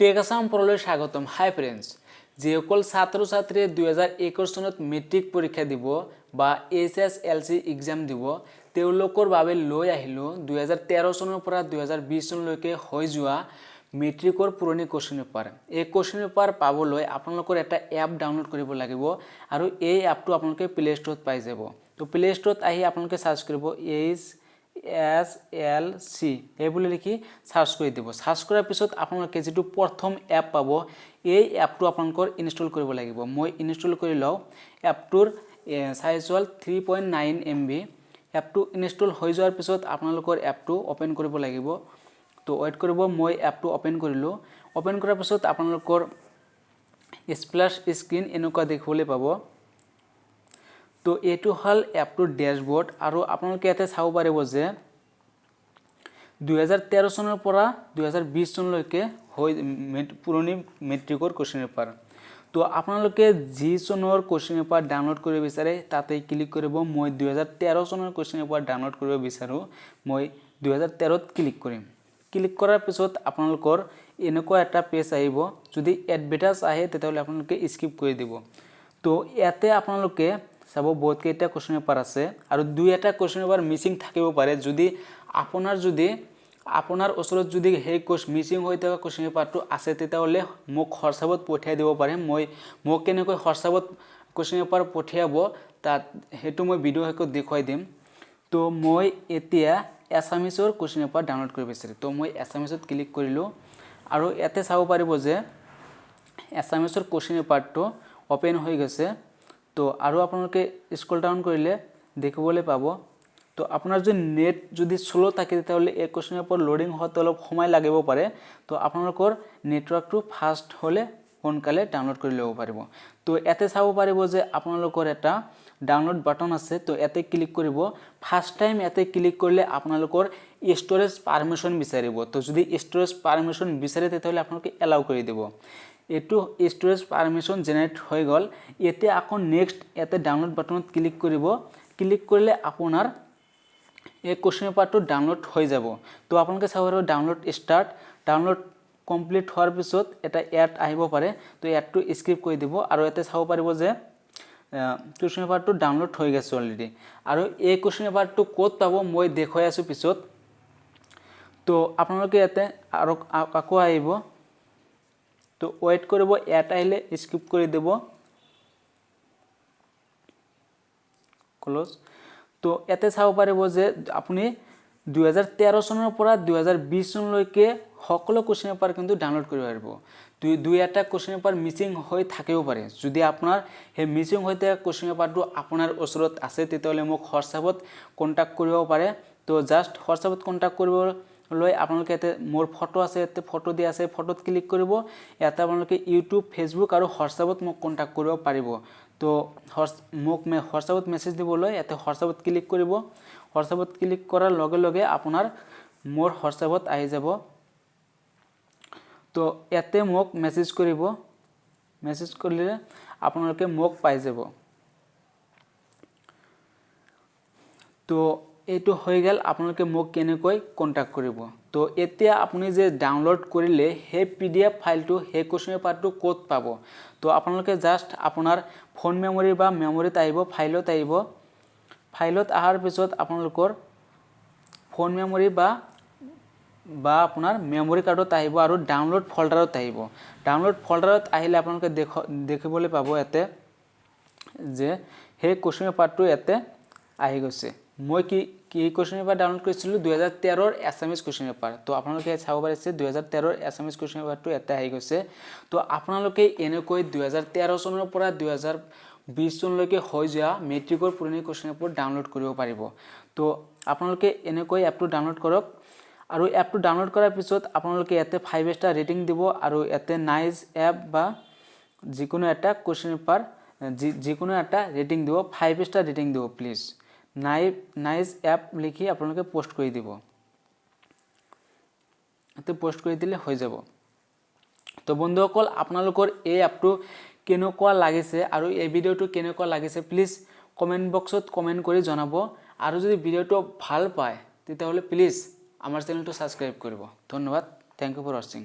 টেকাসাম পৰলৈ স্বাগতম। হাই ফ্ৰেণ্ডছ, যিসকল ছাত্ৰ ছাত্ৰীয়ে 2021 চনত মেট্ৰিক পৰীক্ষা দিব বা HSLC এক্সাম দিব তেওঁলোকৰ বাবে লৈ আহিলো 2013 চনৰ পৰা 2020 চনলৈকে হৈ যোৱা মেট্ৰিকৰ পুৰণি কোৱেশ্চন পেপাৰ। এই কোৱেশ্চন পেপাৰ পাবলৈ আপোনালোকৰ এটা এপ ডাউনলোড কৰিব লাগিব আৰু এই এপটো আপোনালোকে প্লে ষ্টৰত পাই যাব। তো প্লে ষ্টৰত আহি আপোনালোকে সাৰ্চ কৰিব HSLC এই বুলি লিখি সাৰ্চ কৰি দিব। সাৰ্চ কৰাৰ পিছত আপোনালোকে যেটো প্ৰথম এপ পাব এই এপটো আপোনালোকৰ ইনষ্টল কৰিব লাগিব। মই ইনষ্টল কৰি লও। এপটোৰ সাইজ হ'ল 3.9 MB। এপটো ইনষ্টল হৈ যোৱাৰ পিছত আপোনালোকৰ এপটো ওপেন কৰিব লাগিব। তো ওয়েট কৰিব, মই এপটো ওপেন কৰিলো। ওপেন কৰাৰ পিছত আপোনালোকৰ স্প্ল্যাশ স্ক্ৰিন এনেকুৱা দেখিবলৈ পাব। তো এইটো হল এপটোৰ ড্যাশবোৰ্ড আৰু আপোনালোকে ইয়াতে চাব পাৰিব যে 2013 চনৰ পৰা 2020 চনলৈকে হৈ পুৰণি মেট্ৰিকৰ কোৱেশ্চন পেপাৰ। তো আপোনালোকে যি চনৰ কোৱেশ্চন পেপাৰ ডাউনলোড কৰিব বিচাৰে তাতে ক্লিক কৰিব। মই 2013 চনৰ কোৱেশ্চন পেপাৰ ডাউনলোড কৰিব বিচাৰো, মই 2013 ত ক্লিক কৰিম। ক্লিক কৰাৰ পিছত আপোনালোকৰ এনেকুৱা এটা পেজ আহিব। যদি এডভাৰটাইজ আহে তেতিয়াহলে আপোনালোকে স্কিপ কৰি দিব। তো ইয়াতে আপোনালোকে চাব বহুত কেইটা কোৱেশ্চন পেপাৰ আছে আৰু দুই এটা কোৱেশ্চন পেপাৰ মিসিং থাকিব পাৰে। যদি আপোনাৰ ওচৰত যদি সেই মিসিং হৈ থকা কোৱেশ্চন পেপাৰটো আছে তেতিয়াহলে মোক হোৱাটছআপত পঠিয়াই দিব পাৰে। মোক কেনেকৈ হোৱাটছআপত কোৱেশ্চন পেপাৰ পঠিয়াব তাত হেতু মই ভিডিও শেষত দেখুৱাই দিম। তো মই এতিয়া এছামিছৰ কোৱেশ্চন পেপাৰ ডাউনলোড কৰিব বিচাৰিম। তো মই এছামিছত ক্লিক কৰিলো আৰু ইয়াতে চাব পাৰিব যে এছামিছৰ কোৱেশ্চন পেপাৰটো ওপেন হৈ গৈছে। তো আৰু আপোনালোকে স্ক্ৰল ডাউন কৰিলে দেখিবলৈ পাব। তো আপোনাৰ যদি নেট যদি স্লো থাকে তেতিয়াহলে এই কোৱেশ্চন পেপাৰ লোডিং হতে অলপ সময় লাগিব পাৰে। তো আপোনালোকৰ নেটৱৰ্কটো ফাষ্ট হলে সোনকালে ডাউনলোড কৰি ল'ব পাৰিব। তো ইয়াতে চাব পাৰিব যে আপোনালোকৰ এটা ডাউনলোড বাটন আছে। তো ইয়াতে ক্লিক কৰিব। ফাৰ্স্ট টাইম ইয়াতে ক্লিক কৰিলে আপোনালোকৰ ষ্টৰেজ পাৰমিশন বিচাৰিব। তো যদি ষ্টৰেজ পাৰমিশন বিচাৰে তেতিয়াহলে আপোনালোকে এলাউ কৰি দিব। এটো ষ্টৰেজ পাৰমিশন জেনাৰেট হৈ গল। এতিয়া আকৌ নেক্সট ইয়াতে ডাউনলোড বাটনত ক্লিক কৰিব। ক্লিক কৰিলে আপোনাৰ এই কোৱেশ্চন পেপাৰটো ডাউনলোড হৈ যাব। তো আপোনালোকে চাব পাৰিব ডাউনলোড স্টাৰ্ট। ডাউনলোড কমপ্লিট হোৱাৰ পিছত এটা এড আহিব পাৰে। তো এডটো স্কিপ কৰি দিব আৰু ইয়াতে চাব পাৰিব যে কোৱেশ্চন পেপাৰটো ডাউনলোড হৈ গৈছে অলৰেডি। আৰু এই কোৱেশ্চন পেপাৰটো ক'ত পাব মই দেখুৱাই আছো পিছত। তো আপোনালোকে ইয়াতে আৰু আকৌ আহিব। তো ওয়েট কৰিব, এড আহিলে স্কিপ কৰি দিব। ক্লোজ। তো ইয়াতে চাব পাৰিব যে আপুনি 2013 চনৰ পৰা 2020 চনলৈকে সকলো কোৱেশ্চন পেপাৰ কিন্তু ডাউনলোড কৰিব পাৰিব। দুই এটা কোৱেশ্চন পেপাৰ মিসিং হৈ থাকিব পাৰে। যদি আপোনাৰ হে মিসিং হৈ থকা কোৱেশ্চন পেপাৰটো আপোনাৰ ওচৰত আছে তেতিয়াহলে মোক হোৱাটছআপত কন্টাক্ট কৰিব পাৰে। তো জাস্ট হোৱাটছআপত কন্টাক্ট কৰিবলৈ আপোনালোকে ইয়াতে মোৰ ফটো আছে, ইয়াতে ফটো দিয়া আছে, ফটোত ক্লিক কৰিব। ইয়াতে আপোনালোকে ইউটিউব, ফেসবুক আৰু হোৱাটছআপত মোক কন্টাক্ট কৰিব পাৰিব। তো মোক হোৱাটছআপত মেছেজ দিবলৈ ইয়াতে হোৱাটছআপত ক্লিক কৰিব। হোৱাটছআপত ক্লিক কৰাৰ লগে লগে আপোনাৰ মোৰ হোৱাটছআপত আহি যাব। তো ইয়াতে মোক মেছেজ কৰিব। মেছেজ কৰিলে আপোনালোকে মোক পাই যাব। তো এইটো হৈ গেল আপোনালোকে মোক কেনেকৈ কন্টাক্ট কৰিব। তো এতিয়া আপুনি যে ডাউনলোড কৰিলে সেই PDF ফাইলটো সেই কোৱেশ্চন পেপাৰটো ক'ত পাব। তো আপোনালোকে জাস্ট আপোনাৰ ফোন মেমৰি বা মেমৰিত আহিব, ফাইলত আহিব। ফাইলত আহাৰ পিছত আপোনালোকৰ ফোন মেমৰি বা আপোনাৰ মেমৰি কাৰ্ডত আহিব আৰু ডাউনলোড ফল্ডাৰত আহিব। ডাউনলোড ফল্ডাৰত আহিলে আপোনালোকে দেখিবলৈ পাব ইয়াতে যে সেই কোৱেশ্চন পেপাৰটো ইয়াতে আহি গৈছে। মই কি কোৱেশ্চন পেপাৰ ডাউনলোড কৰিছিলো 2013 ৰ এছামিছ কোৱেশ্চন পেপাৰ। তো আপোনালোকে চাব পাৰিছে 2013 ৰ এছামিছ কোৱেশ্চন পেপাৰটো ইয়াতে আহি গৈছে। তো আপোনালোকে এনেকৈ 2013 চনৰ পৰা 2020 চনলৈকে হৈ যোৱা মেট্ৰিকৰ পুৰণি কোৱেশ্চন পেপাৰ ডাউনলোড কৰিব পাৰিব। তো আপোনালোকে এনেকৈ এপটো ডাউনলোড কৰক আৰু এপটো ডাউনলোড কৰাৰ পিছত আপোনালোকে ইয়াতে 5 ষ্টাৰ ৰেটিং দিব আৰু ইয়াতে নাইস এপ বা যিকোনো এটা কোৱেশ্চন পেপাৰ যিকোনো এটা ৰেটিং দিব। 5 ষ্টাৰ ৰেটিং দিব প্লিজ। নাইস এপ লিখি আপোনালোকে পোষ্ট কৰি দিব। এতে পোষ্ট কৰি দিলে হৈ যাব। তো বন্ধুসকল আপোনালোকৰ এই এপটো কেনেকুৱা লাগিছে আৰু এই ভিডিওটো কেনেকুৱা লাগিছে প্লিজ কমেন্ট বক্সত কমেন্ট কৰি জনাব। আৰু যদি ভিডিওটো ভাল পায় তেতিয়াহলে প্লিজ আমাৰ চেনেলটো সাবস্ক্ৰাইব কৰিব। ধন্যবাদ। Thank you for watching.